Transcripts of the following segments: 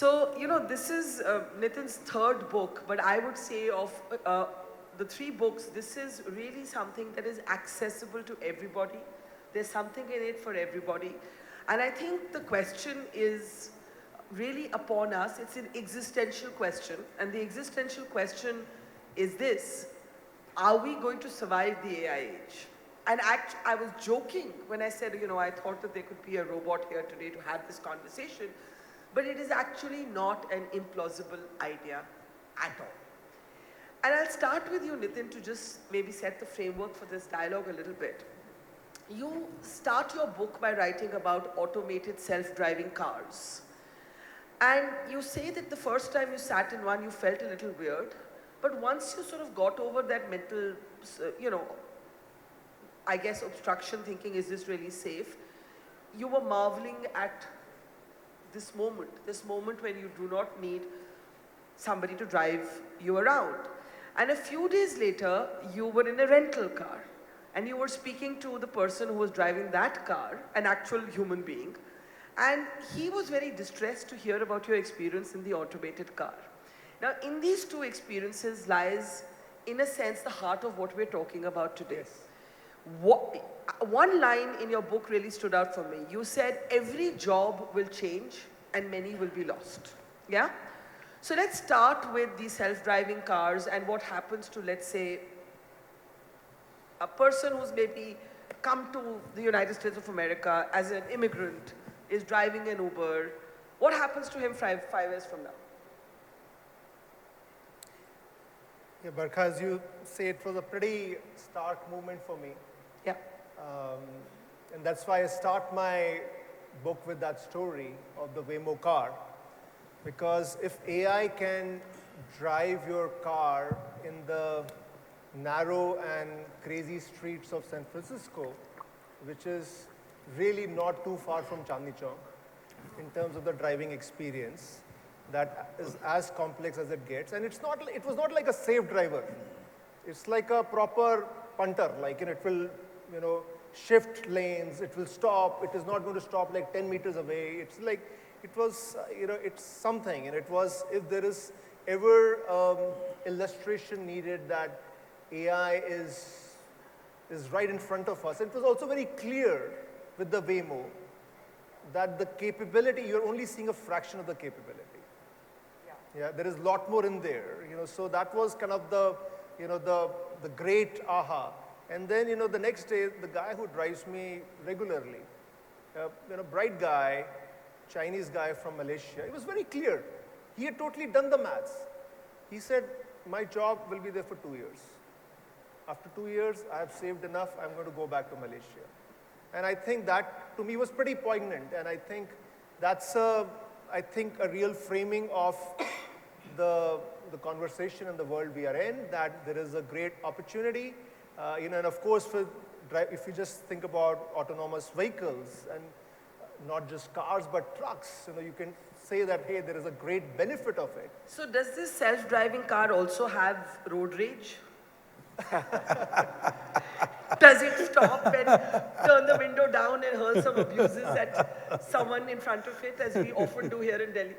So, this is Nitin's third book, but I would say of the three books, this is really something that is accessible to everybody. There's something in it for everybody. And I think the question is really upon us. It's an existential question. And the existential question is this: are we going to survive the AI age? And I was joking when I said, I thought that there could be a robot here today to have this conversation. But it is actually not an implausible idea at all. And I'll start with you, Nitin, to just maybe set the framework for this dialogue a little bit. You start your book by writing about automated self-driving cars. And you say that the first time you sat in one, you felt a little weird. But once you sort of got over that mental, I guess, obstruction, thinking, is this really safe? You were marveling at this moment when you do not need somebody to drive you around. And a few days later, you were in a rental car and you were speaking to the person who was driving that car, an actual human being, and he was very distressed to hear about your experience in the automated car. Now, in these two experiences lies, in a sense, the heart of what we're talking about today. Yes. One line in your book really stood out for me. You said, every job will change and many will be lost. Yeah? So let's start with the self-driving cars and what happens to, let's say, a person who's maybe come to the United States of America as an immigrant, is driving an Uber. What happens to him five years from now? Yeah, Barkha, as you say, it was a pretty stark moment for me. Yeah. And that's why I start my book with that story of the Waymo car. Because if AI can drive your car in the narrow and crazy streets of San Francisco, which is really not too far from Chandni Chowk in terms of the driving experience, that is as complex as it gets. And it was not like a safe driver. It's like a proper punter, like, it will, shift lanes, it will stop, it is not going to stop like 10 meters away. It's like, it was, it's something. And it was, if there is ever illustration needed that AI is right in front of us. It was also very clear with the Waymo that the capability, you're only seeing a fraction of the capability. Yeah, there is a lot more in there, so that was kind of the, the great aha. And then, the next day, the guy who drives me regularly, bright guy, Chinese guy from Malaysia, it was very clear. He had totally done the maths. He said, my job will be there for 2 years. After 2 years, I have saved enough, I'm going to go back to Malaysia. And I think that, to me, was pretty poignant. And I think that's a real framing of the conversation and the world we are in, that there is a great opportunity. And of course, if you just think about autonomous vehicles, and not just cars, but trucks, you can say that, hey, there is a great benefit of it. So does this self-driving car also have road rage? Does it stop and turn the window down and hurl some abuses at someone in front of it, as we often do here in Delhi?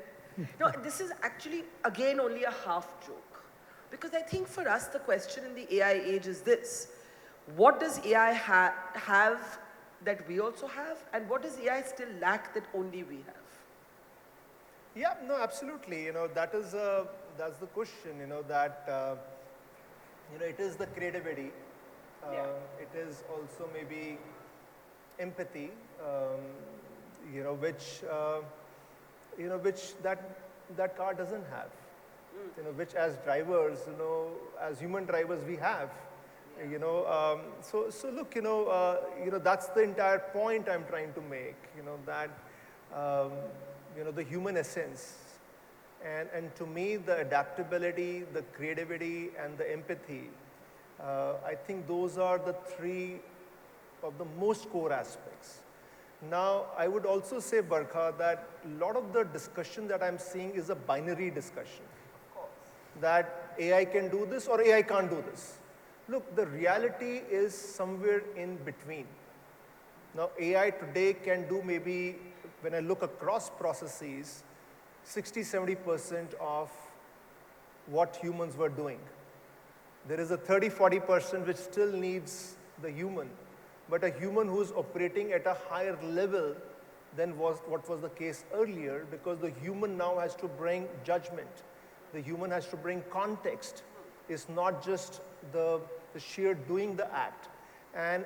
No, this is actually, again, only a half joke. Because I think for us, the question in the AI age is this: what does AI have that we also have? And what does AI still lack that only we have? Yeah, no, absolutely. That's the question, that, it is the creativity. It is also maybe empathy, which that car doesn't have. Which as drivers, as human drivers we have. So look, that's the entire point I'm trying to make. That the human essence, and to me, the adaptability, the creativity, and the empathy. I think those are the three of the most core aspects. Now, I would also say, Barkha, that a lot of the discussion that I'm seeing is a binary discussion. Of course. That AI can do this or AI can't do this. Look, the reality is somewhere in between. Now, AI today can do maybe, when I look across processes, 60–70% of what humans were doing. There is a 30–40% which still needs the human, but a human who's operating at a higher level than what was the case earlier, because the human now has to bring judgment. The human has to bring context. It's not just the sheer doing the act. And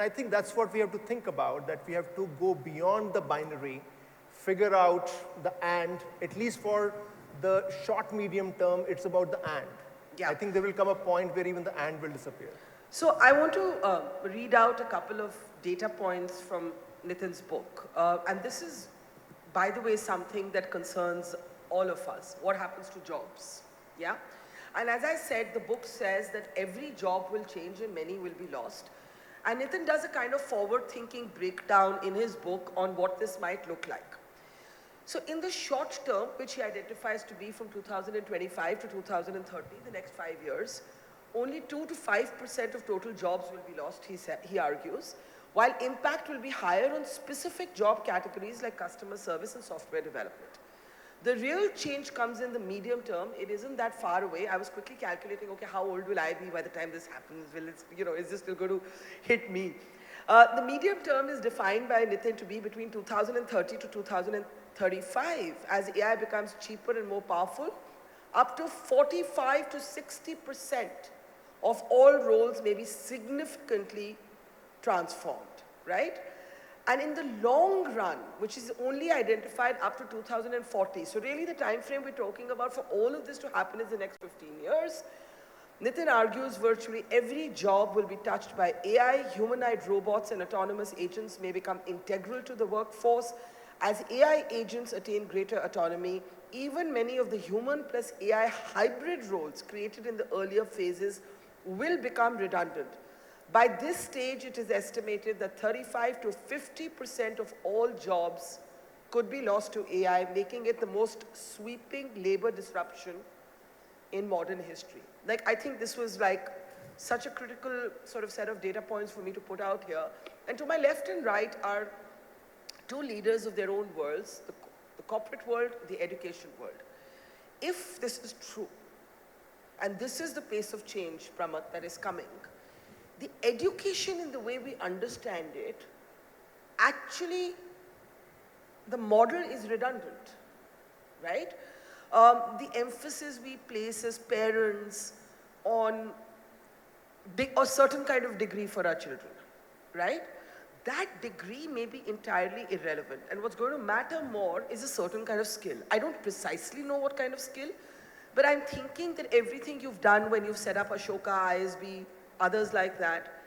I think that's what we have to think about, that we have to go beyond the binary, figure out the and, at least for the short, medium term, it's about the and. Yeah. I think there will come a point where even the and will disappear. So I want to read out a couple of data points from Nitin's book. And this is, by the way, something that concerns all of us. What happens to jobs? Yeah? And as I said, the book says that every job will change and many will be lost. And Nitin does a kind of forward-thinking breakdown in his book on what this might look like. So in the short term, which he identifies to be from 2025 to 2030, the next 5 years, only 2 to 5% of total jobs will be lost, he argues, while impact will be higher on specific job categories like customer service and software development. The real change comes in the medium term. It isn't that far away. I was quickly calculating, okay, how old will I be by the time this happens? Will it, is this still going to hit me? The medium term is defined by Nitin to be between 2030 to 2035 as AI becomes cheaper and more powerful. Up to 45 to 60% of all roles may be significantly transformed, right? And in the long run, which is only identified up to 2040, so really the time frame we're talking about for all of this to happen is the next 15 years, Nitin argues virtually every job will be touched by AI. Humanoid robots and autonomous agents may become integral to the workforce. As AI agents attain greater autonomy, even many of the human plus AI hybrid roles created in the earlier phases will become redundant. By this stage, it is estimated that 35 to 50% of all jobs could be lost to AI, making it the most sweeping labor disruption in modern history. Like, I think this was like such a critical sort of set of data points for me to put out here. And to my left and right are two leaders of their own worlds, the corporate world, the education world. If this is true, and this is the pace of change, Pramath, that is coming, the education in the way we understand it, actually, the model is redundant, right? The emphasis we place as parents on a certain kind of degree for our children, right? That degree may be entirely irrelevant. And what's going to matter more is a certain kind of skill. I don't precisely know what kind of skill, but I'm thinking that everything you've done when you've set up Ashoka, ISB, others like that,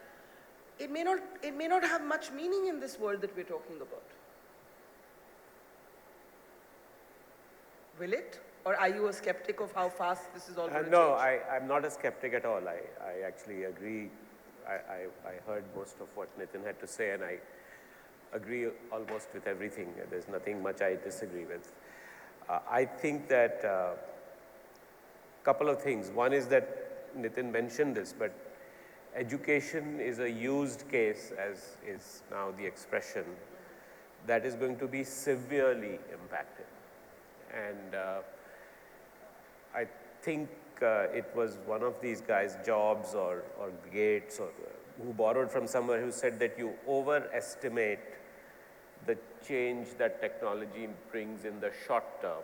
it may not have much meaning in this world that we're talking about. Will it? Or are you a skeptic of how fast this is all going to No, change? I'm not a skeptic at all. I actually agree. I heard most of what Nitin had to say, and I agree almost with everything. There's nothing much I disagree with. I think that couple of things. One is that Nitin mentioned this, but education is a used case, as is now the expression, that is going to be severely impacted. And I think it was one of these guys, Jobs or Gates, or who borrowed from somewhere, who said that you overestimate the change that technology brings in the short term,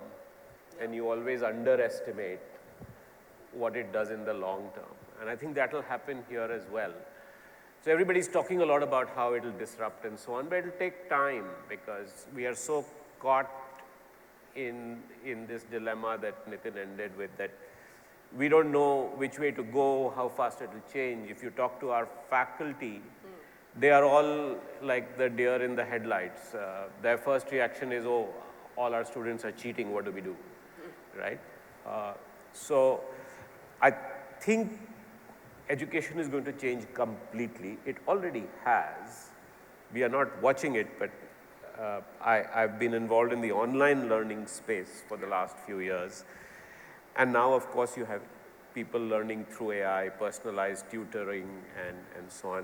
and you always underestimate what it does in the long term. And I think that will happen here as well. So everybody's talking a lot about how it will disrupt and so on, but it will take time because we are so caught in this dilemma that Nitin ended with, that we don't know which way to go, how fast it will change. If you talk to our faculty, they are all like the deer in the headlights. Their first reaction is, oh, all our students are cheating, what do we do, right? So I think education is going to change completely. It already has. We are not watching it, but I've been involved in the online learning space for the last few years. And now, of course, you have people learning through AI, personalized tutoring, and so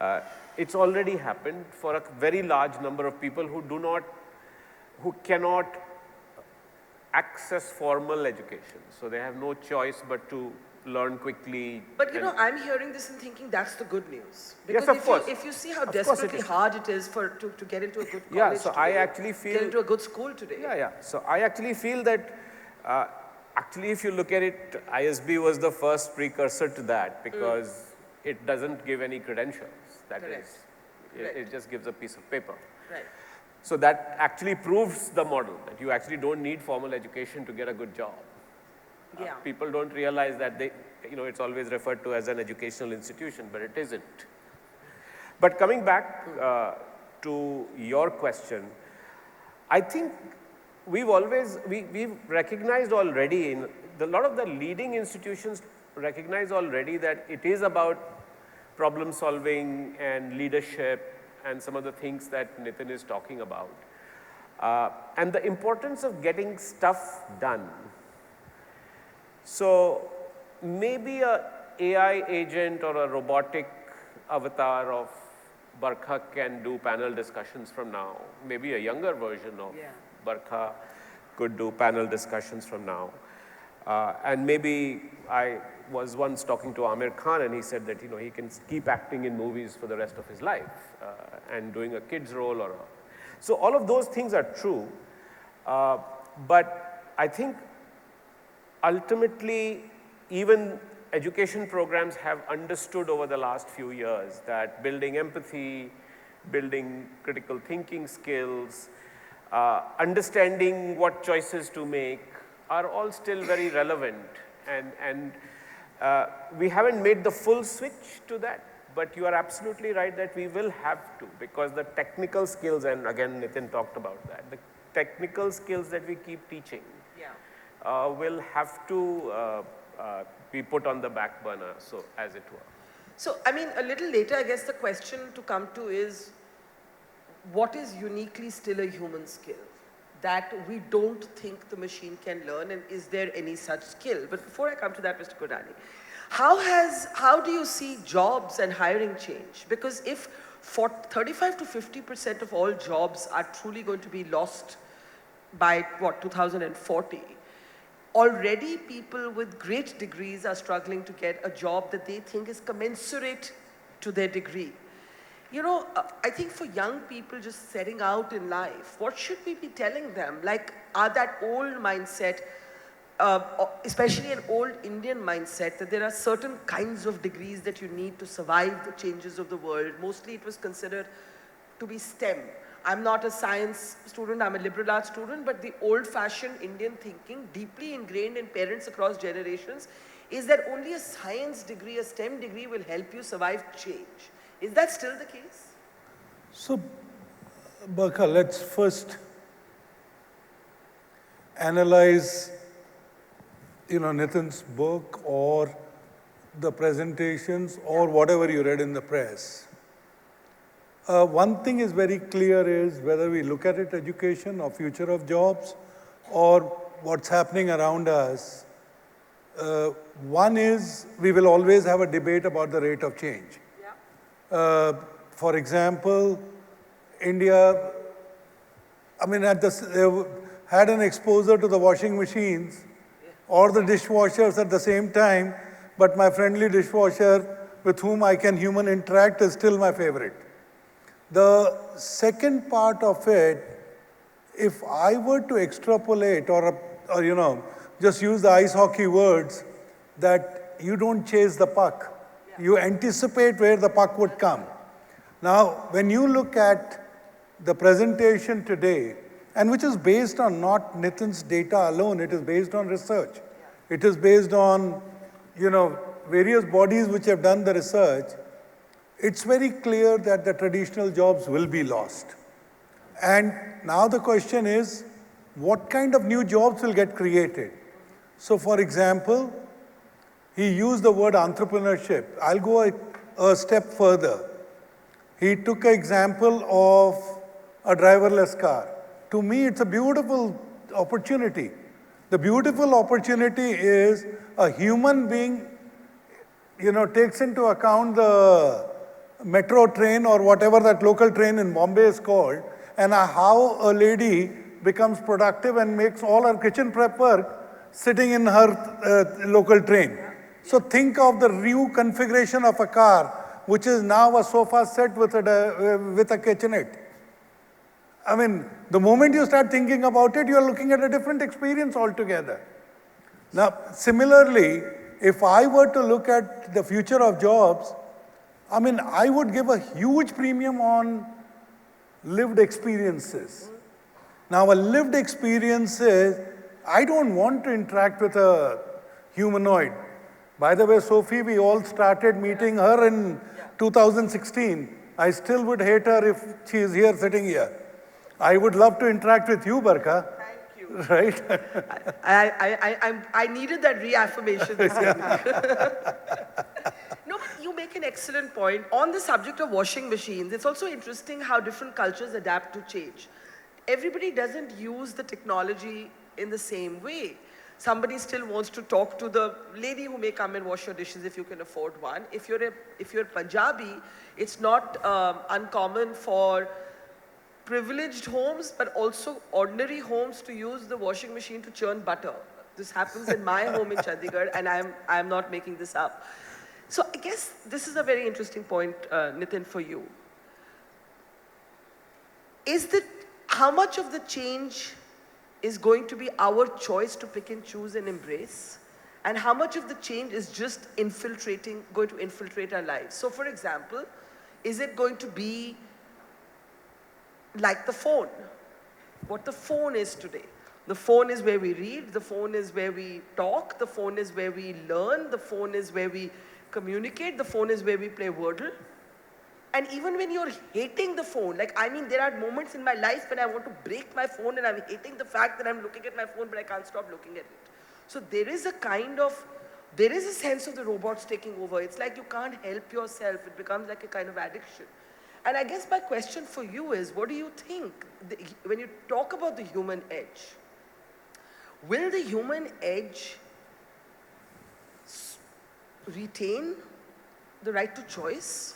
on. It's already happened for a very large number of people who cannot access formal education. So they have no choice but to learn quickly. But you know, I'm hearing this and thinking that's the good news. Yes, of course. If you see how Of course it desperately is. hard it is to get into a good college Yeah, so today, I actually get feel, into a good school today. yeah. So I actually feel that actually if you look at it, ISB was the first precursor to that because it doesn't give any credentials. That Correct. is, Right. it just gives a piece of paper. Right. So that actually proves the model that you actually don't need formal education to get a good job. Yeah. People don't realize that they, it's always referred to as an educational institution, but it isn't. But coming back to your question, I think we've recognized already, a lot of the leading institutions recognize already that it is about problem solving and leadership and some of the things that Nitin is talking about. And the importance of getting stuff done. So maybe a AI agent or a robotic avatar of Barkha can do panel discussions from now. Maybe a younger version of Barkha could do panel discussions from now. And maybe I was once talking to Amir Khan and he said that he can keep acting in movies for the rest of his life and doing a kid's role so all of those things are true. But I think ultimately even education programs have understood over the last few years that building empathy, building critical thinking skills, understanding what choices to make are all still very relevant. And we haven't made the full switch to that, but you are absolutely right that we will have to, because the technical skills, and again Nitin talked about that, the technical skills that we keep teaching will have to be put on the back burner, so as it were. So, I mean, a little later, I guess the question to come to is, what is uniquely still a human skill that we don't think the machine can learn, and is there any such skill? But before I come to that, Mr. Gurnani, how do you see jobs and hiring change? Because if 35 to 50% of all jobs are truly going to be lost by, 2040, already people with great degrees are struggling to get a job that they think is commensurate to their degree. I think for young people just setting out in life, what should we be telling them? Like, are that old mindset, especially an old Indian mindset, that there are certain kinds of degrees that you need to survive the changes of the world? Mostly it was considered to be STEM. I'm not a science student, I'm a liberal arts student, but the old-fashioned Indian thinking, deeply ingrained in parents across generations, is that only a science degree, a STEM degree will help you survive change. Is that still the case? So, Barkha, let's first analyze, Nitin's book or the presentations or whatever you read in the press. One thing is very clear is whether we look at it education or future of jobs or what's happening around us, one is we will always have a debate about the rate of change. For example, India, had an exposure to the washing machines or the dishwashers at the same time, but my friendly dishwasher with whom I can human interact is still my favorite. The second part of it, if I were to extrapolate or just use the ice hockey words, that you don't chase the puck. You anticipate where the puck would come. Now, when you look at the presentation today, and which is based on not Nitin's data alone, it is based on research. It is based on, various bodies which have done the research. It's very clear that the traditional jobs will be lost. And now the question is, what kind of new jobs will get created? So, for example, he used the word entrepreneurship. I'll go a step further. He took an example of a driverless car. To me, it's a beautiful opportunity. The beautiful opportunity is a human being, takes into account the metro train or whatever that local train in Bombay is called, and how a lady becomes productive and makes all her kitchen prep work sitting in her local train. So think of the reconfiguration of a car, which is now a sofa set with a kitchenette. I mean, the moment you start thinking about it, you are looking at a different experience altogether. Now, similarly, if I were to look at the future of jobs, I mean, I would give a huge premium on lived experiences. Now, a lived experience is, I don't want to interact with a humanoid. By the way, Sophie, we all started meeting her in 2016. I still would hate her if she is here sitting here. I would love to interact with you, Barkha. Thank you. Right? I needed that reaffirmation this evening. No, but you make an excellent point. On the subject of washing machines, it's also interesting how different cultures adapt to change. Everybody doesn't use the technology in the same way. Somebody still wants to talk to the lady who may come and wash your dishes if you can afford one. If you're Punjabi, it's not uncommon for privileged homes, but also ordinary homes to use the washing machine to churn butter. This happens in my home in Chandigarh, and I'm not making this up. So I guess this is a very interesting point, Nitin, for you. Is that how much of the change is going to be our choice to pick and choose and embrace? And how much of the change is just going to infiltrate our lives? So for example, is it going to be like the phone? What the phone is today. The phone is where we read, the phone is where we talk, the phone is where we learn, the phone is where we communicate, the phone is where we play Wordle. And even when you're hating the phone, like, I mean, there are moments in my life when I want to break my phone and I'm hating the fact that I'm looking at my phone, but I can't stop looking at it. So there is a sense of the robots taking over. It's like you can't help yourself. It becomes like a kind of addiction. And I guess my question for you is, what do you think, when you talk about the human edge, will the human edge retain the right to choice?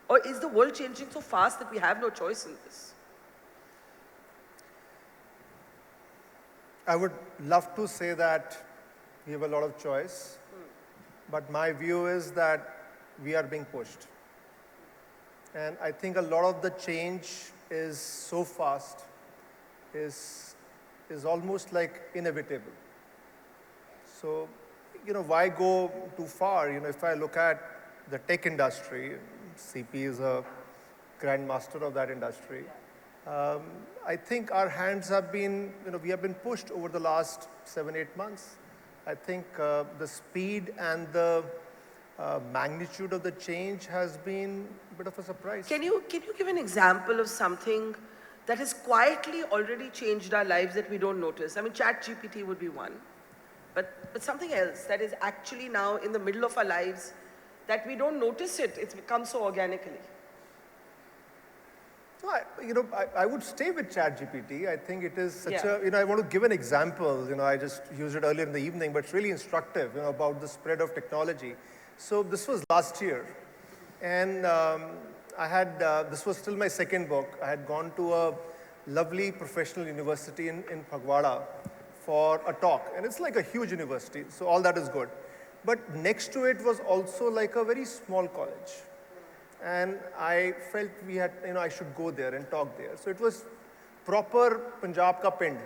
Or is the world changing so fast that we have no choice in this? I would love to say that we have a lot of choice, but my view is that we are being pushed. And I think a lot of the change is so fast, is almost like inevitable. So, why go too far? If I look at the tech industry, CP is a grandmaster of that industry. I think our hands have been, we have been pushed over the last 7-8 months. I think the speed and the magnitude of the change has been a bit of a surprise. Can you give an example of something that has quietly already changed our lives that we don't notice? I mean, ChatGPT would be one, but something else that is actually now in the middle of our lives that we don't notice it. It's become so organically. I would stay with ChatGPT. I think it is such a, I want to give an example. I just used it earlier in the evening, but it's really instructive, about the spread of technology. So this was last year, and I had, this was still my second book. I had gone to a lovely professional university in Phagwara for a talk, and it's like a huge university, so all that is good. But next to it was also like a very small college. And I felt we had, I should go there and talk there. So it was proper Punjab ka pind,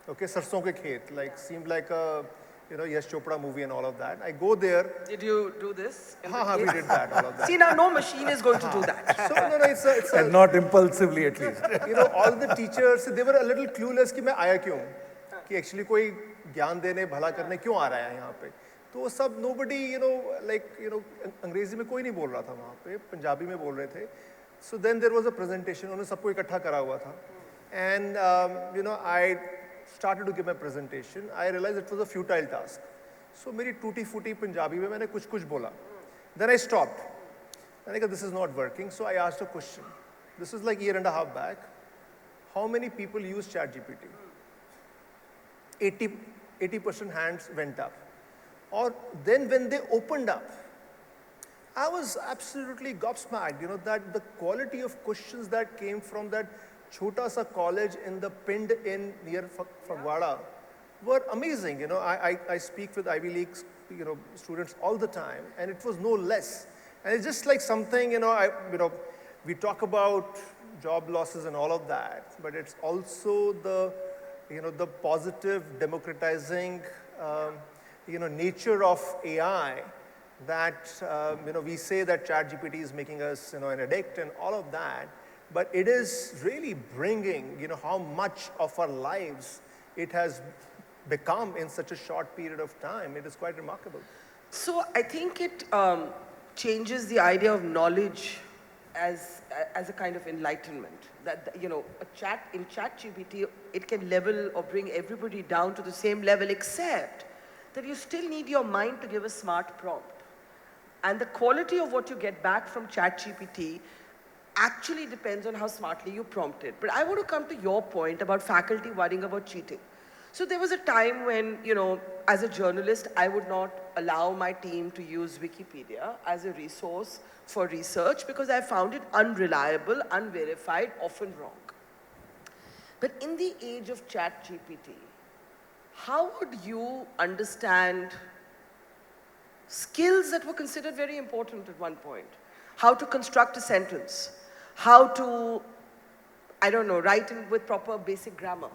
okay, sarson ke khet, like seemed like a, Yash Chopra movie and all of that. I go there. Did you do this? We did that, all of that. See, now no machine is going to do that. So, no, it's a And not impulsively, at least. All the teachers, they were a little clueless कि मैं आया क्यों? कि actually कोई ज्ञान देने भला करने क्यों आ रहा है यहाँ पे? तो सब nobody, अंग्रेजी में कोई नहीं बोल रहा था वहाँ पे, पंजाबी में बोल रहे थे. So then there was a presentation, उन्होंने सबको इकट्ठा करा हुआ था. And, I started to give my presentation. I realized it was a futile task. So मेरी टूटी-फूटी पंजाबी में मैंने कुछ बोला. Then I stopped. And I thought, this is not working. So I asked a question. This is like a year and a half back. How many people use ChatGPT? 80% hands went up. Or then when they opened up, I was absolutely gobsmacked, that the quality of questions that came from that chota sa college in the Pind in near Fagwada were amazing. You know, I speak with Ivy League, you know, students all the time, and it was no less. And it's just like something, you know, we talk about job losses and all of that, but it's also the, you know, the positive democratizing, you know, nature of AI that, you know, we say that ChatGPT is making us, you know, an addict and all of that, but it is really bringing, you know, how much of our lives it has become in such a short period of time. It is quite remarkable. So I think it changes the idea of knowledge as a kind of enlightenment. That, you know, in ChatGPT, it can level or bring everybody down to the same level, except that you still need your mind to give a smart prompt. And the quality of what you get back from ChatGPT actually depends on how smartly you prompt it. But I want to come to your point about faculty worrying about cheating. So there was a time when, you know, as a journalist, I would not allow my team to use Wikipedia as a resource for research because I found it unreliable, unverified, often wrong. But in the age of ChatGPT, how would you understand skills that were considered very important at one point? How to construct a sentence, how to, I don't know, write with proper basic grammar,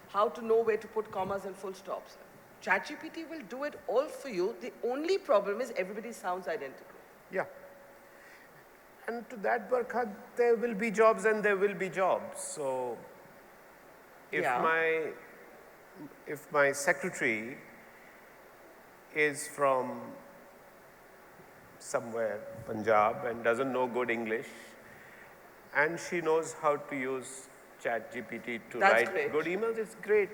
how to know where to put commas and full stops. ChatGPT will do it all for you. The only problem is everybody sounds identical. Yeah. And to that, Barkha, there will be jobs and there will be jobs. So if my secretary is from somewhere, Punjab, and doesn't know good English, and she knows how to use ChatGPT to write good emails, it's great.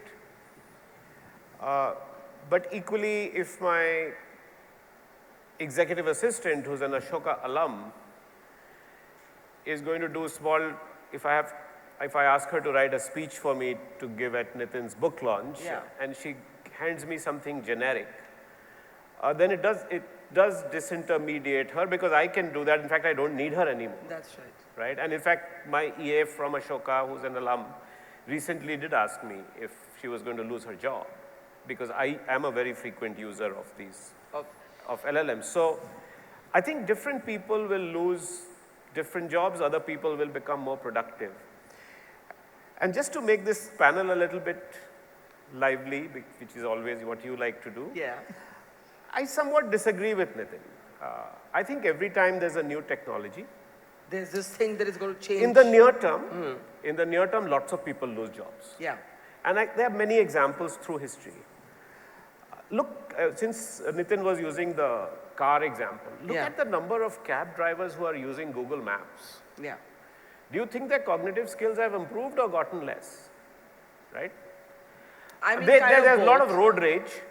But equally, if my executive assistant, who's an Ashoka alum, is going to do small, if I ask her to write a speech for me to give at Nitin's book launch, and she hands me something generic, then it does disintermediate her because I can do that. In fact, I don't need her anymore. That's right. Right? And in fact, my EA from Ashoka, who's an alum, recently did ask me if she was going to lose her job because I am a very frequent user of these, of LLMs. So I think different people will lose different jobs, other people will become more productive. And just to make this panel a little bit lively, which is always what you like to do, I somewhat disagree with Nitin. I think every time there's a new technology, there's this thing that is going to change. In the near term, lots of people lose jobs. Yeah. And there are many examples through history. Look, since Nitin was using the car example, look at the number of cab drivers who are using Google Maps. Yeah. Do you think their cognitive skills have improved or gotten less? Right? I mean, there's a lot of road rage.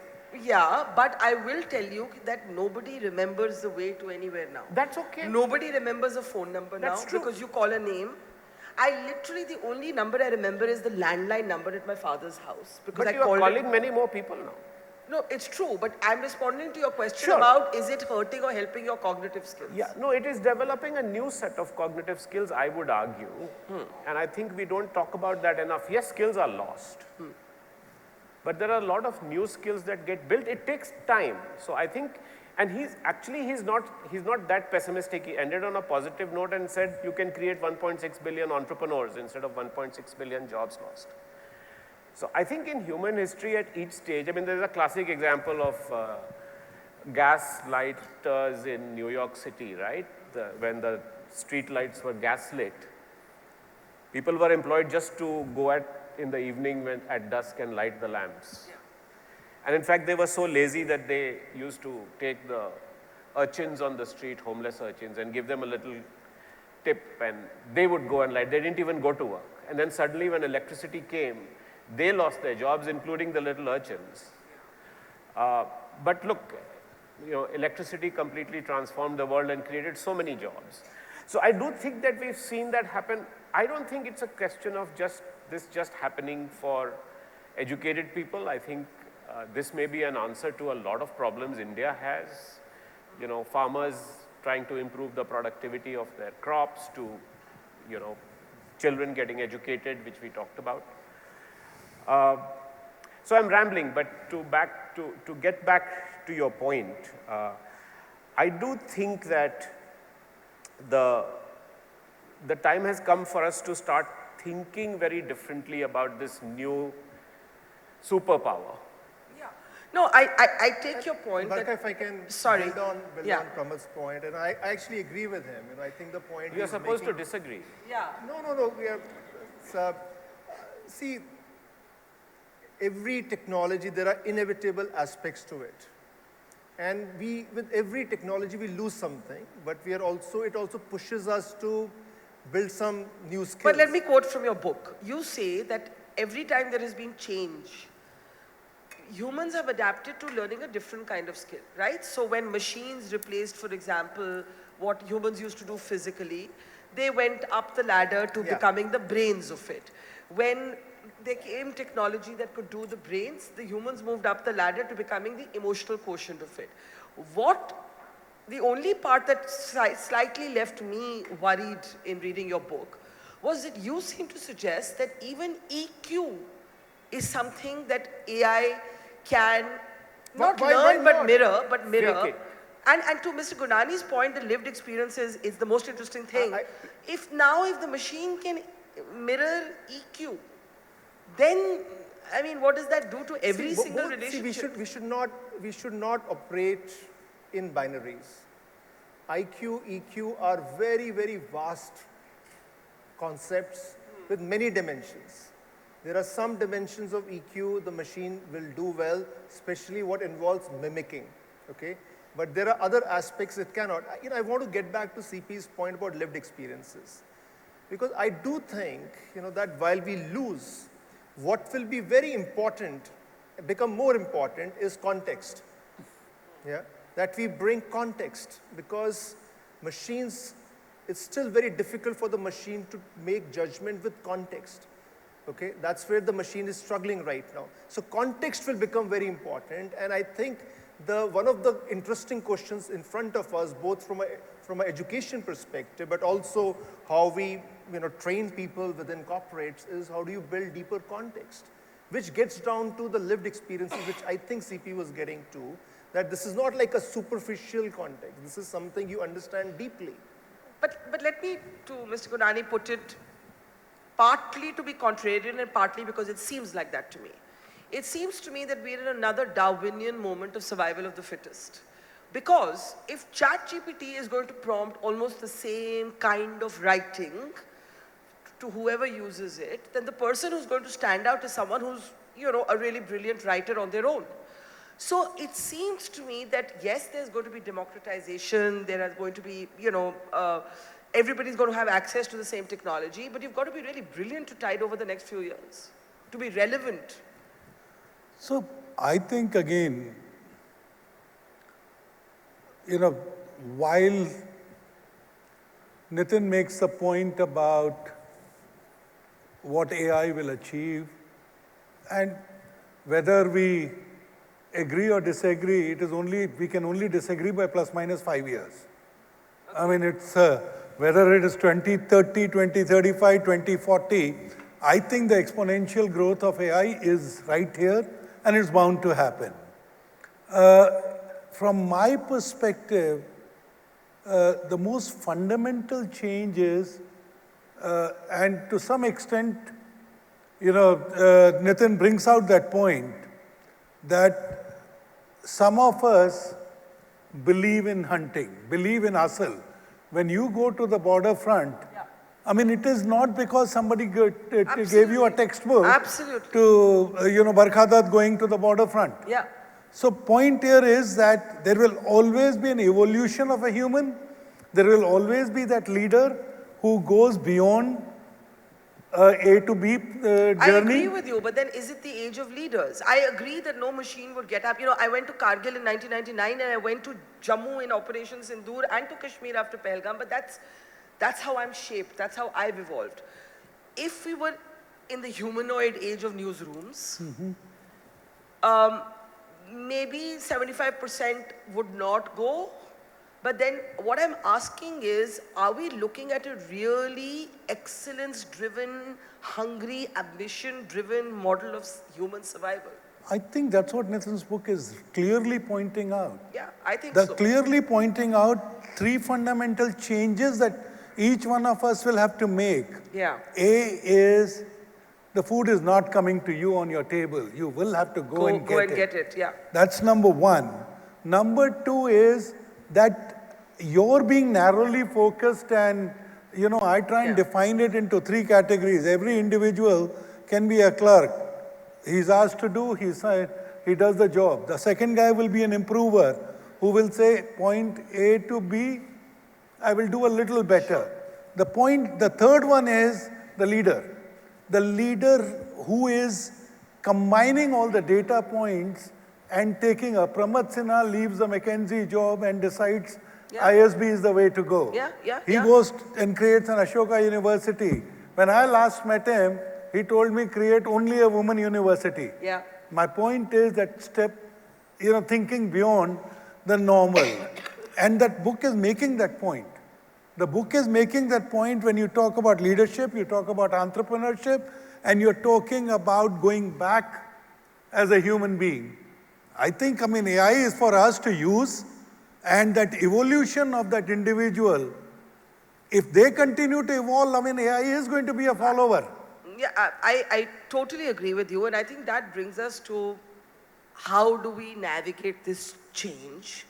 Yeah, but I will tell you that nobody remembers the way to anywhere now. That's okay. Nobody remembers a phone number now because you call a name. The only number I remember is the landline number at my father's house. Because But you are calling many more people now. No, it's true, but I'm responding to your question about is it hurting or helping your cognitive skills? Yeah, no, it is developing a new set of cognitive skills, I would argue. And I think we don't talk about that enough. Yes, skills are lost. But there are a lot of new skills that get built. It takes time. So I think, and he's not that pessimistic. He ended on a positive note and said you can create 1.6 billion entrepreneurs instead of 1.6 billion jobs lost. So I think in human history at each stage, I mean, there's a classic example of gas lighters in New York City, right? When the street lights were gas lit. People were employed just to go in the evening at dusk and light the lamps. And in fact, they were so lazy that they used to take the urchins on the street, homeless urchins, and give them a little tip, and they would go and light. They didn't even go to work. And then suddenly when electricity came, they lost their jobs, including the little urchins. But look, electricity completely transformed the world and created so many jobs. So I do think that we've seen that happen. I don't think it's a question of this just happening for educated people. I think this may be an answer to a lot of problems India has. Farmers trying to improve the productivity of their crops, to children getting educated, which we talked about. So I'm rambling, but to get back to your point, I do think that the time has come for us to start thinking very differently about this new superpower. Yeah. No, I take your point. Barkha, That, if I can sorry. build on Yeah. Pramath's point, and I actually agree with him. I think the point We are he's supposed to making- disagree. Yeah. No. We are, see, every technology, there are inevitable aspects to it. And with every technology, we lose something, but it also pushes us to build some new skills. But let me quote from your book. You say that every time there has been change, humans have adapted to learning a different kind of skill, right? So when machines replaced, for example, what humans used to do physically, they went up the ladder to becoming the brains of it. When there came technology that could do the brains, the humans moved up the ladder to becoming the emotional quotient of it. The only part that slightly left me worried in reading your book was that you seem to suggest that even EQ is something that AI can not learn but mirror. Fake it. And to Mr. Gurnani's point, the lived experiences is the most interesting thing. If the machine can mirror EQ, then, I mean, what does that do to every single relationship? We should not operate in binaries. IQ, EQ are very, very vast concepts with many dimensions. There are some dimensions of EQ the machine will do well, especially what involves mimicking, okay? But there are other aspects it cannot. I want to get back to CP's point about lived experiences. Because I do think, that while we lose, what will be very important, become more important, is context. Yeah? That we bring context, because machines, it's still very difficult for the machine to make judgment with context. Okay? That's where the machine is struggling right now. So context will become very important, and I think one of the interesting questions in front of us, both from an education perspective, but also how we train people within corporates, is how do you build deeper context, which gets down to the lived experiences, which I think CP was getting to, that this is not like a superficial context. This is something you understand deeply. But let me, to Mr. Gurnani, put it partly to be contrarian and partly because it seems like that to me. It seems to me that we're in another Darwinian moment of survival of the fittest. Because if ChatGPT is going to prompt almost the same kind of writing to whoever uses it, then the person who's going to stand out is someone who's, a really brilliant writer on their own. So it seems to me that yes, there's going to be democratization, there is going to be, everybody's going to have access to the same technology, but you've got to be really brilliant to tide over the next few years, to be relevant. So I think, again, while Nitin makes the point about what AI will achieve, and whether we agree or disagree, we can only disagree by ±5 years. I mean, it's whether it is 2030, 2035, 2040, I think the exponential growth of AI is right here, and it's bound to happen. From my perspective, the most fundamental change is, and to some extent, Nitin brings out that point, that some of us believe in hunting, believe in hustle. When you go to the border front, I mean, it is not because somebody gave you a textbook to, Barkha Dutt going to the border front. Yeah. So point here is that there will always be an evolution of a human. There will always be that leader who goes beyond A to B journey. I agree with you, but then is it the age of leaders? I agree that no machine would get up. I went to Kargil in 1999 and I went to Jammu in Operation Sindoor and to Kashmir after Pahalgam, but that's how I'm shaped. That's how I've evolved. If we were in the humanoid age of newsrooms, maybe 75% would not go, But then what I'm asking is, are we looking at a really excellence-driven, hungry, ambition-driven model of human survival? I think that's what Nitin's book is clearly pointing out. Yeah, I think They're so. clearly pointing out three fundamental changes that each one of us will have to make. Yeah. A is the food is not coming to you on your table. You will have to go and get it. Yeah. That's number one. Number two is that you're being narrowly focused, and I try and define it into three categories. Every individual can be a clerk. He's asked to do, he does the job. The second guy will be an improver who will say point A to B, I will do a little better. The third one is the leader. The leader who is combining all the data points and taking a Pramath Sinha leaves the McKinsey job and decides ISB is the way to go. He goes and creates an Ashoka University. When I last met him, he told me create only a women university. Yeah. My point is that thinking beyond the normal. And that book is making that point. The book is making that point when you talk about leadership, you talk about entrepreneurship, and you're talking about going back as a human being. I think, AI is for us to use, and that evolution of that individual, if they continue to evolve, AI is going to be a follower. Yeah, I totally agree with you, and I think that brings us to how do we navigate this change?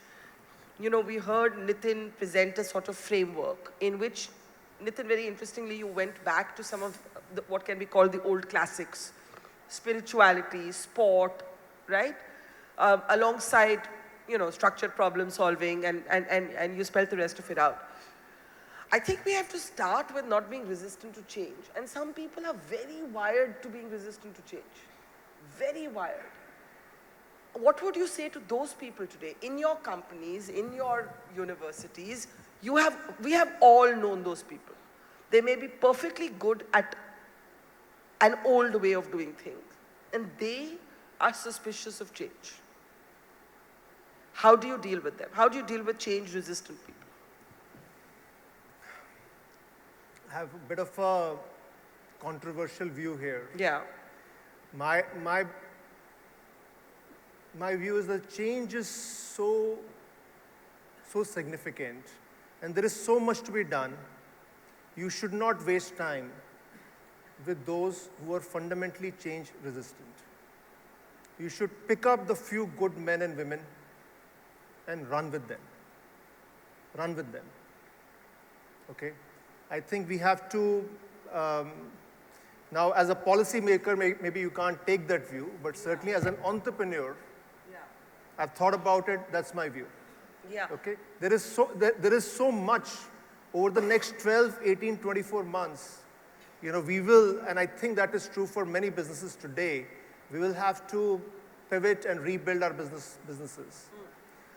We heard Nitin present a sort of framework in which, Nitin, very interestingly, you went back to some of what can be called the old classics, spirituality, sport, right? Alongside, structured problem solving, and you spelled the rest of it out. I think we have to start with not being resistant to change. And some people are very wired to being resistant to change. Very wired. What would you say to those people today? In your companies, in your universities, we have all known those people. They may be perfectly good at an old way of doing things, and they are suspicious of change. How do you deal with them? How do you deal with change-resistant people? I have a bit of a controversial view here. Yeah. My view is that change is so significant, and there is so much to be done. You should not waste time with those who are fundamentally change resistant. You should pick up the few good men and women and run with them. Run with them. Okay? I think we have to, now as a policymaker, maybe you can't take that view, but certainly as an entrepreneur, I've thought about it, that's my view. Yeah. Okay? There is so much over the next 12, 18, 24 months. We will, and I think that is true for many businesses today, we will have to pivot and rebuild our businesses.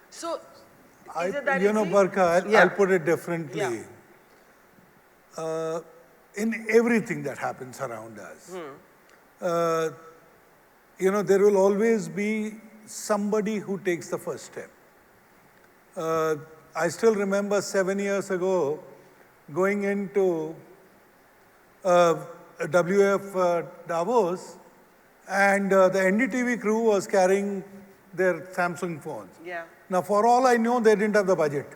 So, is it that easy? Barkha, I'll put it differently. In everything that happens around us, there will always be somebody who takes the first step. I still remember 7 years ago going into WF Davos, and the NDTV crew was carrying their Samsung phones. Yeah. Now, for all I know, they didn't have the budget.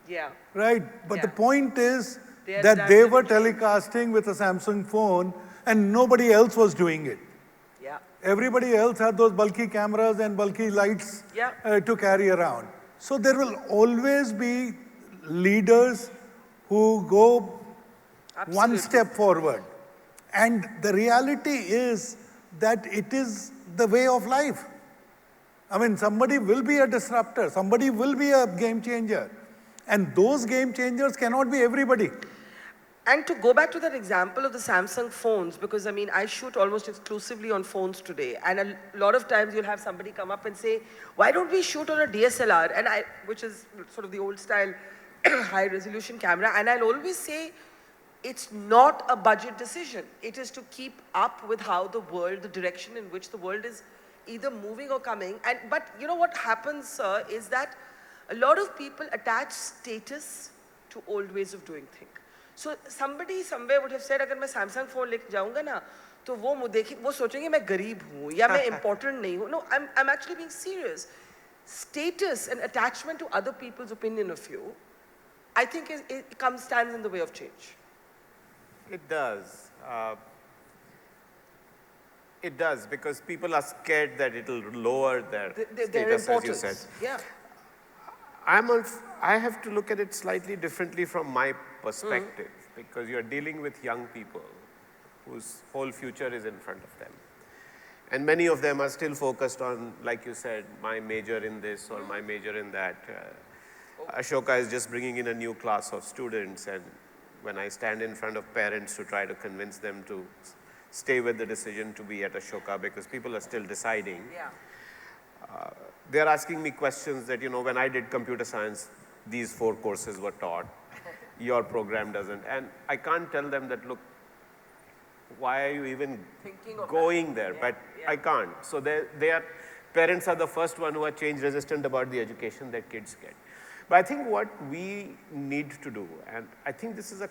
Yeah. Right? But the point is They that they were telecasting with a Samsung phone and nobody else was doing it. Yeah. Everybody else had those bulky cameras and bulky lights to carry around. So there will always be leaders who go one step forward. And the reality is that it is the way of life. Somebody will be a disruptor. Somebody will be a game changer. And those game changers cannot be everybody. And to go back to that example of the Samsung phones, because I shoot almost exclusively on phones today, and a lot of times you'll have somebody come up and say, why don't we shoot on a DSLR, which is sort of the old style high resolution camera, and I'll always say, it's not a budget decision. It is to keep up with how the direction in which the world is either moving or coming. But what happens, sir, is that A lot of people attach status to old ways of doing things. So somebody somewhere would have said, अगर मैं Samsung phone लेके जाऊँगा ना, तो वो सोचेंगे मैं गरीब हूँ या मैं important नहीं हूँ. No, I'm actually being serious. Status and attachment to other people's opinion of you, I think it stands in the way of change. It does. It does, because people are scared that it'll lower their status, as you said. Yeah. I have to look at it slightly differently from my perspective, because you're dealing with young people whose whole future is in front of them. And many of them are still focused on, like you said, my major in this or my major in that. Ashoka is just bringing in a new class of students, and when I stand in front of parents to try to convince them to stay with the decision to be at Ashoka, because people are still deciding. Yeah. They're asking me questions that, when I did computer science, these 4 courses were taught. Your program doesn't. And I can't tell them that, look, why are you even going there? Yeah. But I can't. So parents are the first one who are change resistant about the education that kids get. But I think what we need to do, and I think this is a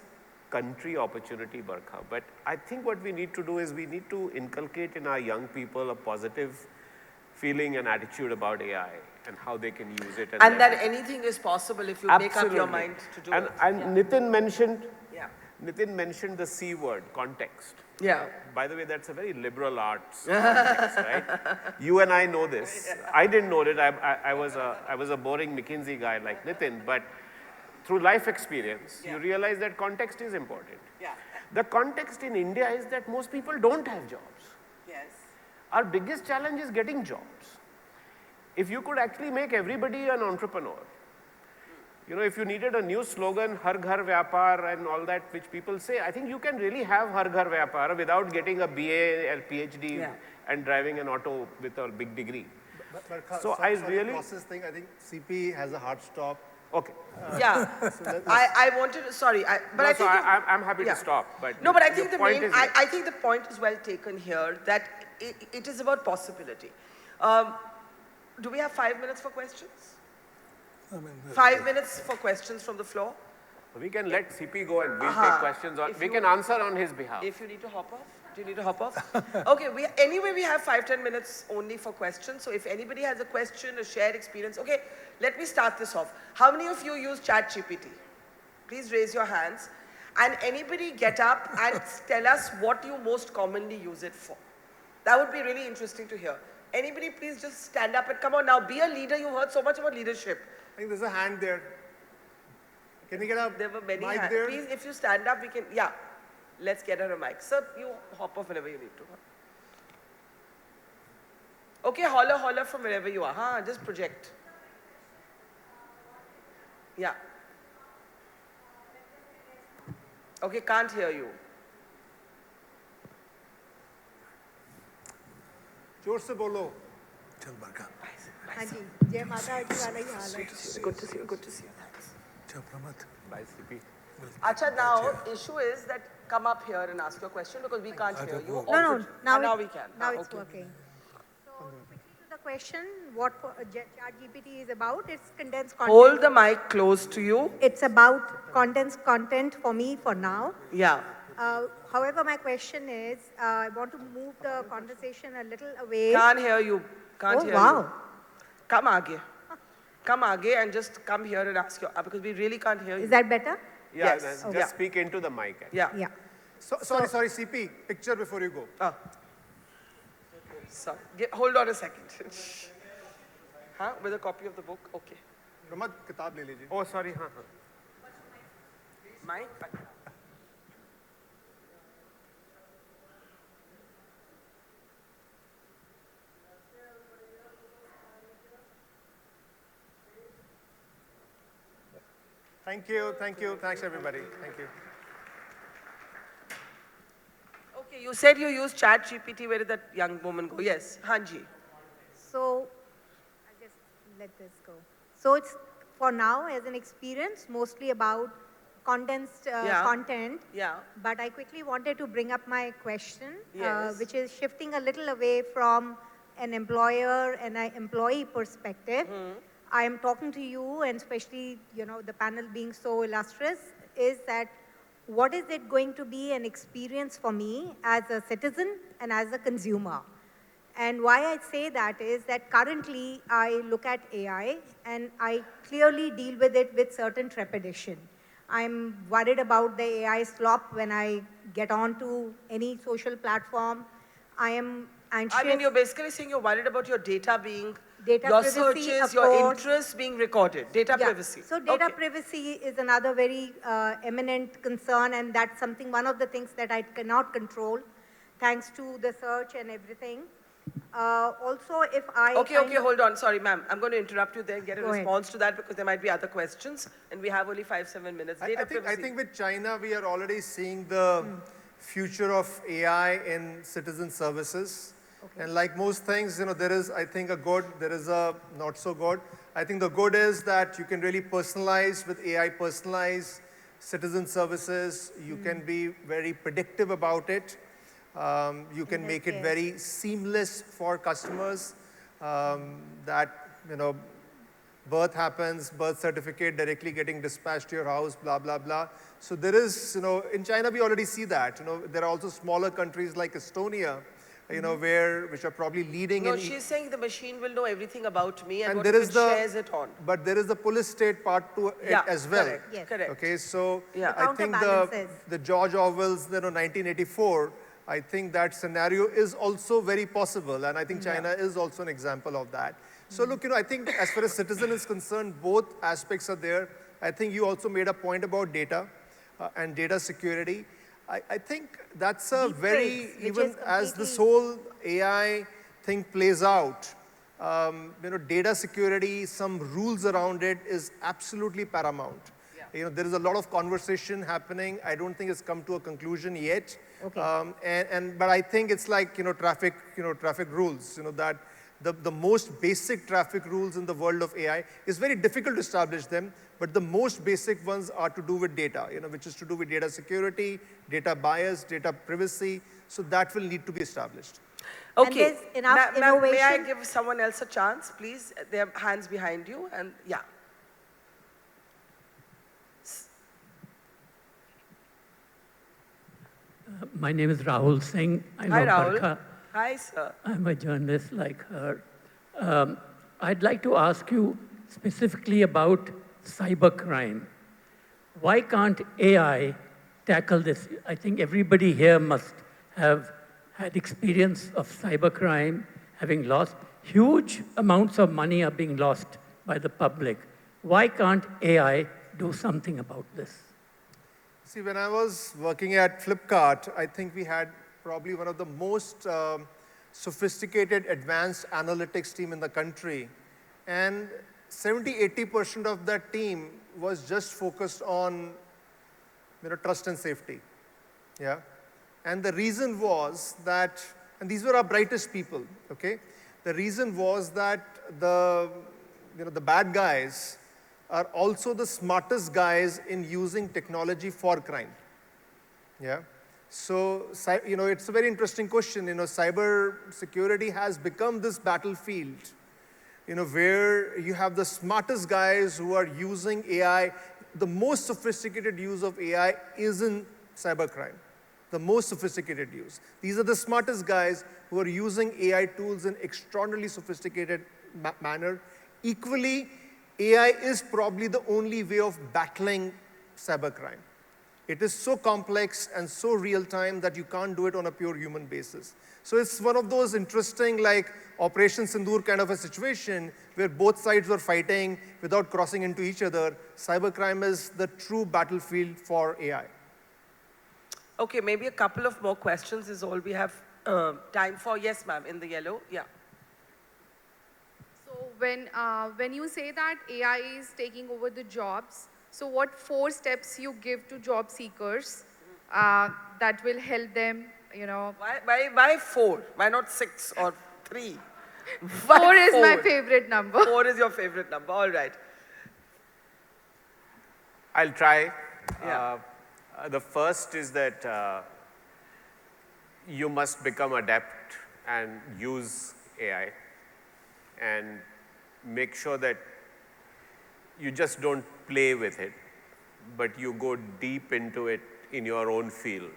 country opportunity, Barkha, but I think what we need to do is we need to inculcate in our young people a positive feeling and attitude about AI and how they can use it. And that anything is possible if you make up your mind to do it. And Nitin mentioned, Yeah. Nitin mentioned the C word, context. Yeah. By the way, that's a very liberal arts context, right? You and I know this. I didn't know it. I was a boring McKinsey guy like Nitin, but through life experience, you realize that context is important. Yeah. The context in India is that most people don't have jobs. Yes. Our biggest challenge is getting jobs. If you could actually make everybody an entrepreneur, if you needed a new slogan, Har Ghar Vyapar and all that, which people say, I think you can really have Har Ghar Vyapar without getting a BA or PhD and driving an auto with a big degree. But So sorry, I really- process thing, I think CP has a hard stop. Okay. Yeah. I wanted to, sorry, but I think... I'm happy to stop. But no, but I think I think the point is well taken here, that it is about possibility. Do we have 5 minutes for questions? 5 minutes for questions from the floor? We can let CP go and we'll take questions. We can answer on his behalf. If you need to hop off. Do you need to hop off? Okay, anyway, we have 5-10 minutes only for questions. So if anybody has a question, a shared experience. Okay, let me start this off. How many of you use ChatGPT? Please raise your hands. And anybody get up and tell us what you most commonly use it for. That would be really interesting to hear. Anybody please just stand up and come on now. Be a leader. You've heard so much about leadership. I think there's a hand there. Can we get a There were many mic hands. there? Please, if you stand up, we can, yeah. Let's get her a mic. Sir, you hop off whenever you need to. Okay, holler from wherever you are. Just project. Yeah. Okay, can't hear you. जोर से बोलो. चल बरखा. हाँ जी, जय माता दी वाला ही हाल है. Good to see you. Good to see you. Thanks. चल प्रमथ. Bye, CP. Acha, now issue is that come up here and ask your question because we can't hear you. No, Now we can. Now it's Okay. working. So quickly to the question, what ChatGPT is about? It's condensed content. Hold the mic close to you. It's about condensed content for me for now. Yeah. However, my question is, I want to move the conversation a little away. Can't hear you. Can't hear wow. you. Come aage. Come aage and just come here and ask your, because we really can't hear you. Is that better? Yeah, Yes. just speak into the mic. Yeah. Yeah. Sorry, CP. Picture before you go. Sorry. Hold on a second. Huh? With a copy of the book? Okay. प्रमथ किताब ले लीजिए. Oh, sorry. Mic? Thank you. Thanks everybody. Thank you. Okay, you said you use ChatGPT. Where did that young woman go? Yes, Hanji. So I'll just let this go. So it's for now as an experience, mostly about condensed content. Yeah. But I quickly wanted to bring up my question, Yes. which is shifting a little away from an employer and an employee perspective. I am talking to you, and especially, the panel being so illustrious, is that what is it going to be an experience for me as a citizen and as a consumer? And why I say that is that currently I look at AI and I clearly deal with it with certain trepidation. I'm worried about the AI slop when I get onto any social platform. I am anxious. I mean, you're basically saying you're worried about your data being, data your privacy, searches, of your course. interests being recorded, data privacy. So data privacy is another very eminent concern, and that's one of the things that I cannot control, thanks to the search and everything. Also, if I... Okay, hold on. Sorry, ma'am. I'm going to interrupt you there and get a response to that because there might be other questions, and we have only 5-7 minutes. I think with China, we are already seeing the future of AI in citizen services. Okay. And like most things, there is, I think, a good, there is a not so good. I think the good is that you can really personalize with AI, personalize citizen services. You can be very predictive about it. You can make it very seamless for customers that, birth happens, birth certificate directly getting dispatched to your house, blah, blah, blah. So there is, in China, we already see that. There are also smaller countries like Estonia, which are probably leading in... No, she's saying the machine will know everything about me and what it shares it on. But there is the police state part to it as well. Correct, yes. Correct. Okay, so I think the George Orwell's 1984, I think that scenario is also very possible, and I think China is also an example of that. So look, I think as far as citizen is concerned, both aspects are there. I think you also made a point about data and data security. I think that's a very, even as this whole AI thing plays out, data security, some rules around it is absolutely paramount. There is a lot of conversation happening. I don't think it's come to a conclusion yet. Okay. But I think it's like, traffic rules, that the most basic traffic rules in the world of AI is very difficult to establish them, but the most basic ones are to do with data, which is to do with data security, data bias, data privacy. So that will need to be established. Okay. May I give someone else a chance, please? There are hands behind you, and My name is Rahul Singh. Hi, Rahul. Barkha. Hi, sir. I'm a journalist like her. I'd like to ask you specifically about cybercrime. Why can't AI tackle this? I think everybody here must have had experience of cybercrime, having lost. Huge amounts of money are being lost by the public. Why can't AI do something about this? See, when I was working at Flipkart, I think we had probably one of the most sophisticated advanced analytics team in the country. And 70–80% of that team was just focused on trust and safety. Yeah. And the reason was that, and these were our brightest people, okay? The reason was that the bad guys are also the smartest guys in using technology for crime. Yeah. So, it's a very interesting question. Cyber security has become this battlefield, where you have the smartest guys who are using AI. The most sophisticated use of AI is in cybercrime. The most sophisticated use. These are the smartest guys who are using AI tools in extraordinarily sophisticated manner. Equally, AI is probably the only way of battling cybercrime. It is so complex and so real-time that you can't do it on a pure human basis. So it's one of those interesting, like Operation Sindoor kind of a situation where both sides were fighting without crossing into each other. Cybercrime is the true battlefield for AI. Okay, maybe a couple of more questions is all we have time for. Yes, ma'am, in the yellow. Yeah. So when you say that AI is taking over the jobs, so what 4 steps you give to job seekers that will help them, Why 4? Why not 6 or 3? 4 is my favorite number. 4 is your favorite number, all right. I'll try. Yeah. The first is that you must become adept and use AI and make sure that you just don't play with it, but you go deep into it in your own field.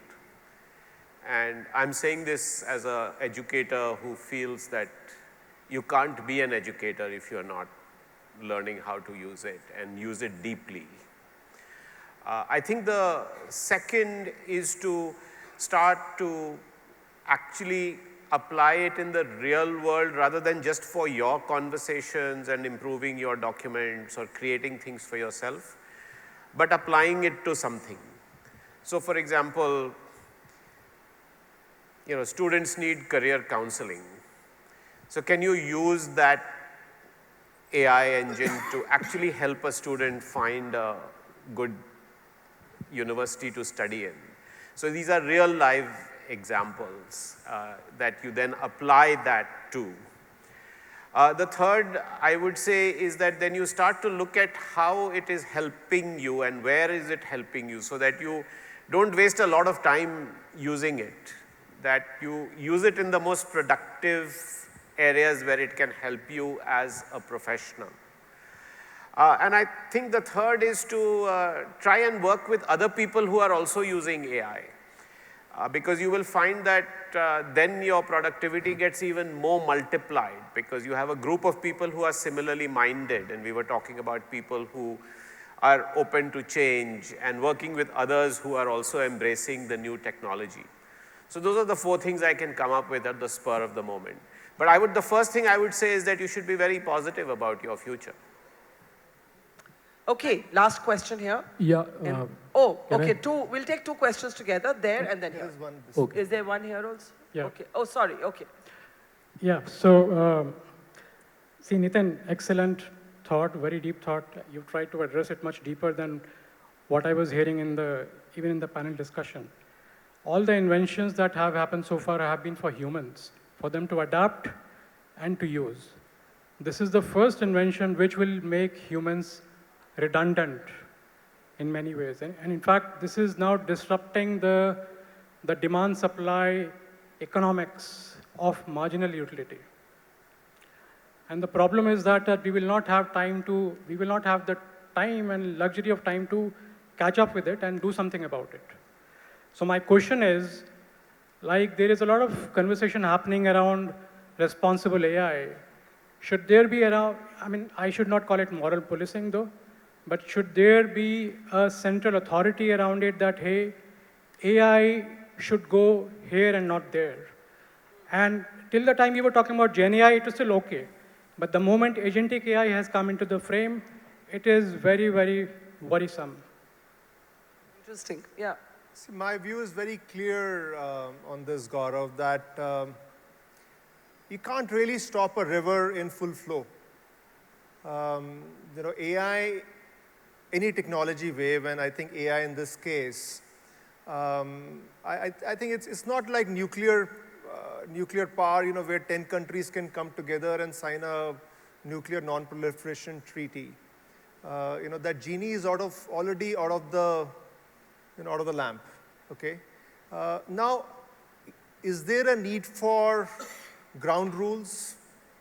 And I'm saying this as an educator who feels that you can't be an educator if you're not learning how to use it and use it deeply. I think the second is to start to actually apply it in the real world rather than just for your conversations and improving your documents or creating things for yourself, but applying it to something. So for example, students need career counseling. So can you use that AI engine to actually help a student find a good university to study in? So these are real live examples that you then apply that to. The third, I would say, is that then you start to look at how it is helping you and where is it helping you, so that you don't waste a lot of time using it, that you use it in the most productive areas where it can help you as a professional. And I think the third is to try and work with other people who are also using AI. Because you will find that then your productivity gets even more multiplied, because you have a group of people who are similarly minded, and we were talking about people who are open to change and working with others who are also embracing the new technology. So those are the 4 things I can come up with at the spur of the moment. But the first thing I would say is that you should be very positive about your future. Okay, last question here. Yeah. Okay, we'll take 2 questions together, there and then here. Okay. Is there one here also? Yeah. Okay. Oh, sorry, okay. Yeah, so, see, Nitin, excellent thought, very deep thought. You tried to address it much deeper than what I was hearing even in the panel discussion. All the inventions that have happened so far have been for humans, for them to adapt and to use. This is the first invention which will make humans redundant in many ways. And in fact, this is now disrupting the demand-supply economics of marginal utility. And the problem is that we will not have the time and luxury of time to catch up with it and do something about it. So my question is, like, there is a lot of conversation happening around responsible AI. Should there be I should not call it moral policing though, but should there be a central authority around it that, hey, AI should go here and not there? And till the time you were talking about GenAI, it was still okay. But the moment agentic AI has come into the frame, it is very, very worrisome. Interesting, yeah. See, my view is very clear on this, Gaurav, that you can't really stop a river in full flow. AI, any technology wave, and I think AI in this case, I think it's not like nuclear power, where 10 countries can come together and sign a nuclear non-proliferation treaty. That genie is already out of the lamp, okay? Now, is there a need for ground rules?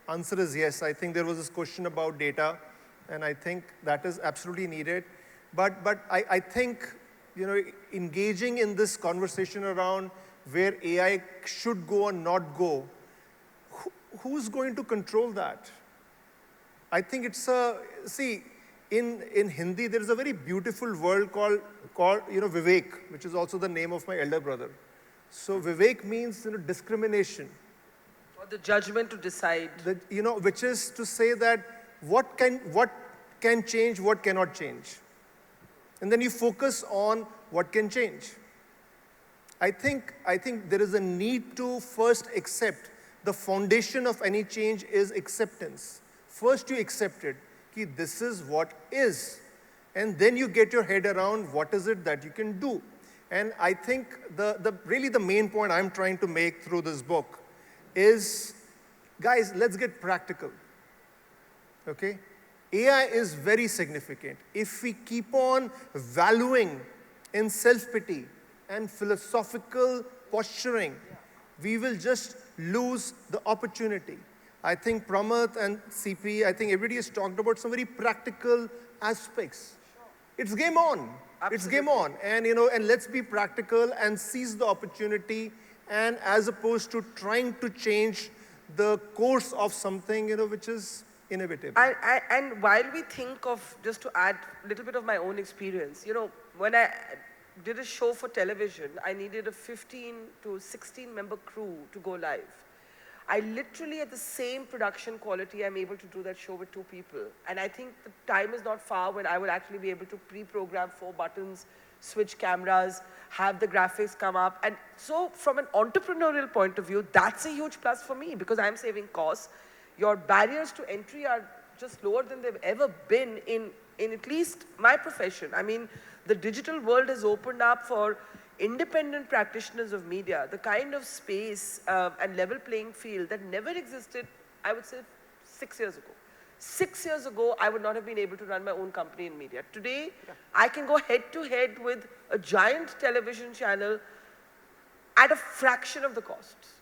Answer is yes. I think there was this question about data, and I think that is absolutely needed. But I think, engaging in this conversation around where AI should go or not go, who's going to control that? I think it's in Hindi, there is a very beautiful word called Vivek, which is also the name of my elder brother. So Vivek means discrimination. Or the judgment to decide. Which is to say that what can change, what cannot change. And then you focus on what can change. I think there is a need to first accept the foundation of any change is acceptance. First you accept it. This is what is. And then you get your head around what is it that you can do. And I think really the main point I'm trying to make through this book is, guys, let's get practical, okay? AI is very significant. If we keep on valuing in self-pity and philosophical posturing, we will just lose the opportunity. I think Pramath and CP, I think everybody has talked about some very practical aspects. It's game on. Absolutely. It's game on. And, and let's be practical and seize the opportunity, and as opposed to trying to change the course of something, which is inevitable. And while we think of, just to add a little bit of my own experience, when I did a show for television, I needed a 15 to 16 member crew to go live. I literally, at the same production quality, I'm able to do that show with 2 people. And I think the time is not far when I will actually be able to pre-program 4 buttons, switch cameras, have the graphics come up. And so from an entrepreneurial point of view, that's a huge plus for me because I'm saving costs. Your barriers to entry are just lower than they've ever been in at least my profession. I mean, the digital world has opened up for independent practitioners of media, the kind of space and level playing field that never existed, I would say, 6 years ago. 6 years ago, I would not have been able to run my own company in media. Today, I can go head to head with a giant television channel at a fraction of the costs.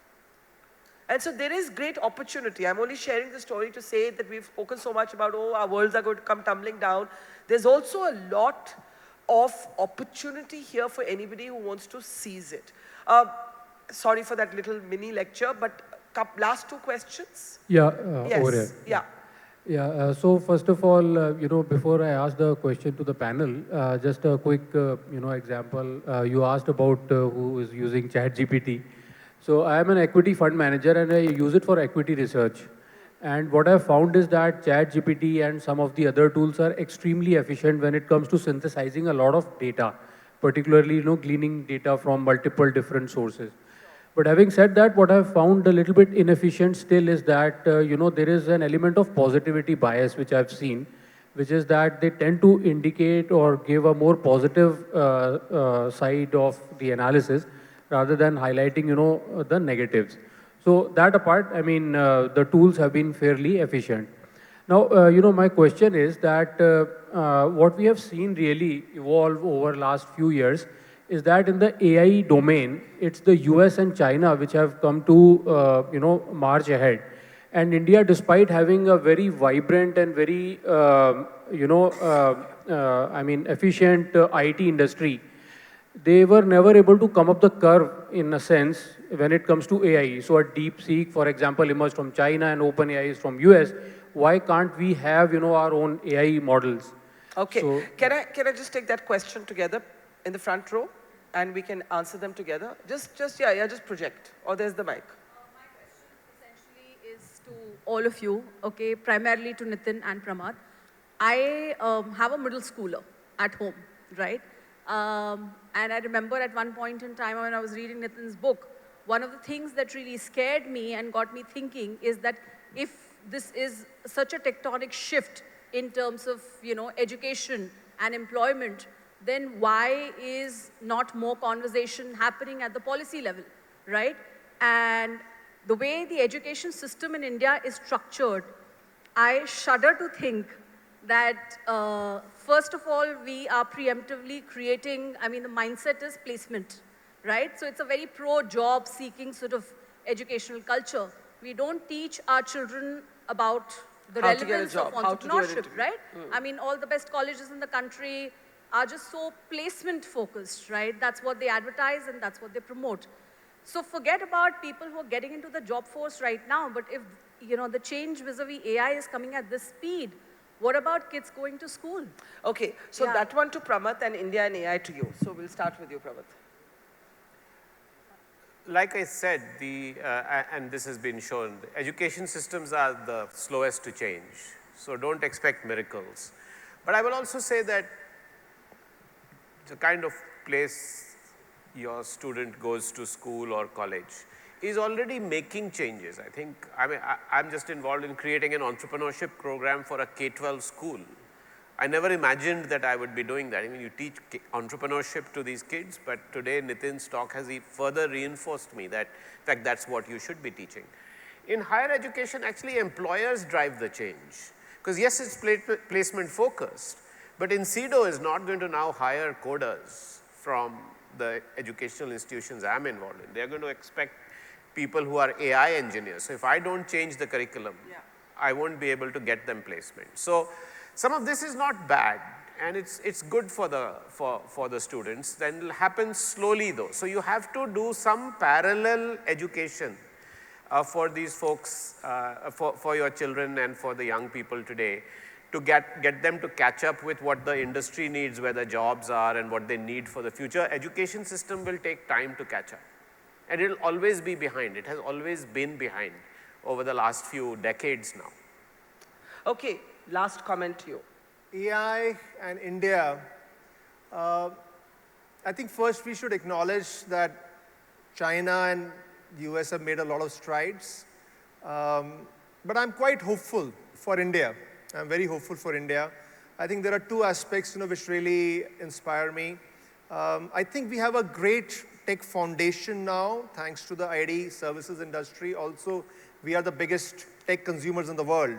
And so there is great opportunity. I'm only sharing the story to say that we've spoken so much about, our worlds are going to come tumbling down. There's also a lot of opportunity here for anybody who wants to seize it. Sorry for that little mini lecture, but last 2 questions? Yeah, yes. over here. Yeah. Yeah, so first of all, before I ask the question to the panel, just a quick, example. You asked about who is using ChatGPT. So I am an equity fund manager and I use it for equity research. And what I've found is that ChatGPT and some of the other tools are extremely efficient when it comes to synthesizing a lot of data, particularly, gleaning data from multiple different sources. But having said that, what I've found a little bit inefficient still is that, there is an element of positivity bias, which I've seen, which is that they tend to indicate or give a more positive side of the analysis rather than highlighting, the negatives. So that apart, I mean, the tools have been fairly efficient. Now, my question is that what we have seen really evolve over last few years is that in the AI domain, it's the US and China which have come to, march ahead. And India, despite having a very vibrant and very, efficient IT industry, they were never able to come up the curve in a sense when it comes to AI. So a DeepSeek, for example, emerged from China and OpenAI is from US. Why can't we have, our own AI models? Okay, so, can I just take that question together in the front row and we can answer them together? Just project, or there's the mic. My question essentially is to all of you, okay, primarily to Nitin and Pramath. I have a middle schooler at home, right? And I remember at one point in time when I was reading Nitin's book, one of the things that really scared me and got me thinking is that if this is such a tectonic shift in terms of, education and employment, then why is not more conversation happening at the policy level, right? And the way the education system in India is structured, I shudder to think that, first of all, we are preemptively creating, the mindset is placement, right? So it's a very pro-job seeking sort of educational culture. We don't teach our children about the relevance of entrepreneurship, right? All the best colleges in the country are just so placement focused, right? That's what they advertise and that's what they promote. So forget about people who are getting into the job force right now, but if, the change vis-a-vis AI is coming at this speed, what about kids going to school? Okay, so that one to Pramath and India and AI to you. So we'll start with you, Pramath. Like I said, and this has been shown, the education systems are the slowest to change. So don't expect miracles. But I will also say that the kind of place your student goes to school or college is already making changes. I think, I'm just involved in creating an entrepreneurship program for a K-12 school. I never imagined that I would be doing that. You teach entrepreneurship to these kids, but today Nitin's talk has further reinforced me that, in fact, that's what you should be teaching. In higher education, actually employers drive the change. Because yes, it's placement focused, but Incedo is not going to now hire coders from the educational institutions I'm involved in. They're going to expect people who are AI engineers. So if I don't change the curriculum, I won't be able to get them placement. So some of this is not bad, and it's good for the students. Then it'll happen slowly though. So you have to do some parallel education for these folks, for your children and for the young people today, to get them to catch up with what the industry needs, where the jobs are and what they need for the future. Education system will take time to catch up, and it'll always be behind. It has always been behind over the last few decades now. Okay, last comment to you. AI and India, I think first we should acknowledge that China and US have made a lot of strides, but I'm quite hopeful for India. I'm very hopeful for India. I think there are two aspects, which really inspire me. I think we have a great tech foundation now, thanks to the IT services industry. Also, we are the biggest tech consumers in the world.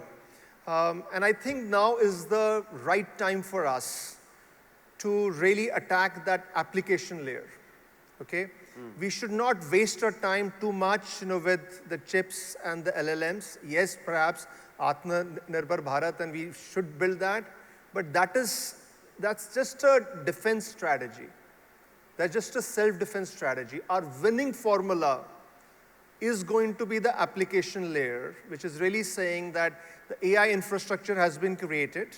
And I think now is the right time for us to really attack that application layer, okay? We should not waste our time too much, with the chips and the LLMs. Yes, perhaps Atmanirbhar Bharat, and we should build that, but that's just a defense strategy. That's just a self-defense strategy. Our winning formula is going to be the application layer, which is really saying that the AI infrastructure has been created.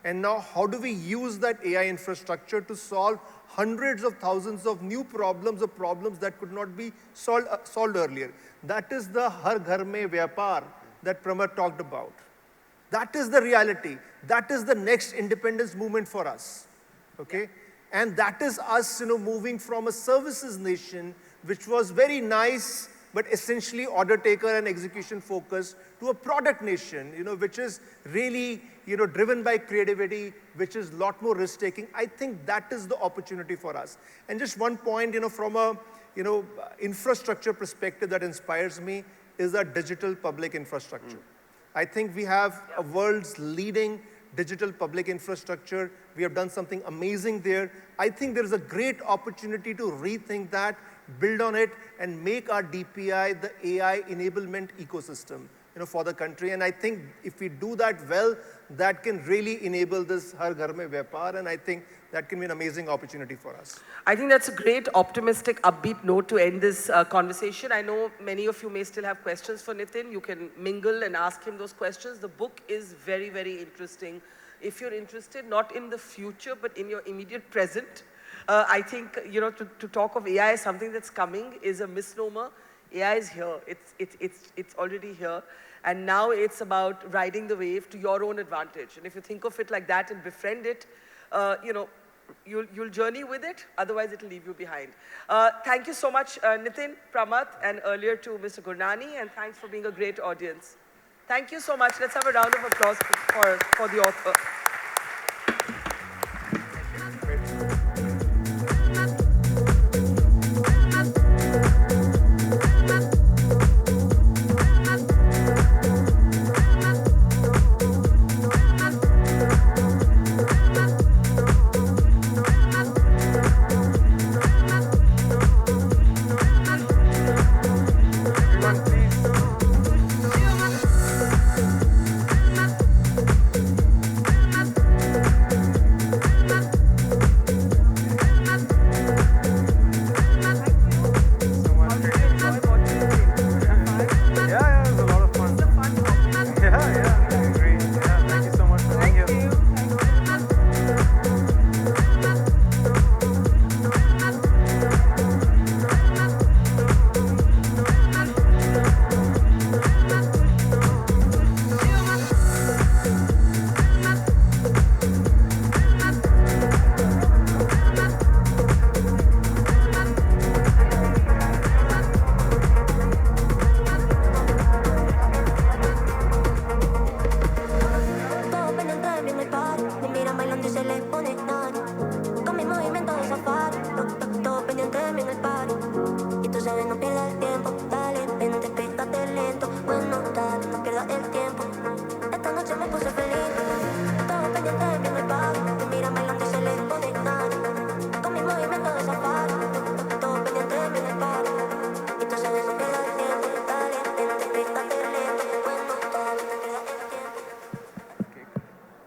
And now how do we use that AI infrastructure to solve hundreds of thousands of new problems, or problems that could not be solved earlier? That is the Har Ghar Mein Vyapar that Pramath talked about. That is the reality. That is the next independence movement for us, okay? And that is us, moving from a services nation, which was very nice, but essentially order taker and execution focused, to a product nation, which is really, driven by creativity, which is a lot more risk taking. I think that is the opportunity for us. And just one point, from a, infrastructure perspective that inspires me is our digital public infrastructure. I think we have a world's leading digital public infrastructure. We have done something amazing there. I think there is a great opportunity to rethink that, build on it, and make our DPI the AI enablement ecosystem, for the country. And I think if we do that well, that can really enable this Har Ghar Mein Vyapar, and I think that can be an amazing opportunity for us. I think that's a great, optimistic, upbeat note to end this conversation. I know many of you may still have questions for Nitin. You can mingle and ask him those questions. The book is very, very interesting. If you're interested, not in the future, but in your immediate present, I think, to talk of AI as something that's coming is a misnomer. AI is here. It's already here. And now it's about riding the wave to your own advantage. And if you think of it like that and befriend it, you'll journey with it. Otherwise, it'll leave you behind. Thank you so much, Nitin, Pramath, and earlier to Mr. Gurnani. And thanks for being a great audience. Thank you so much. Let's have a round of applause for the author.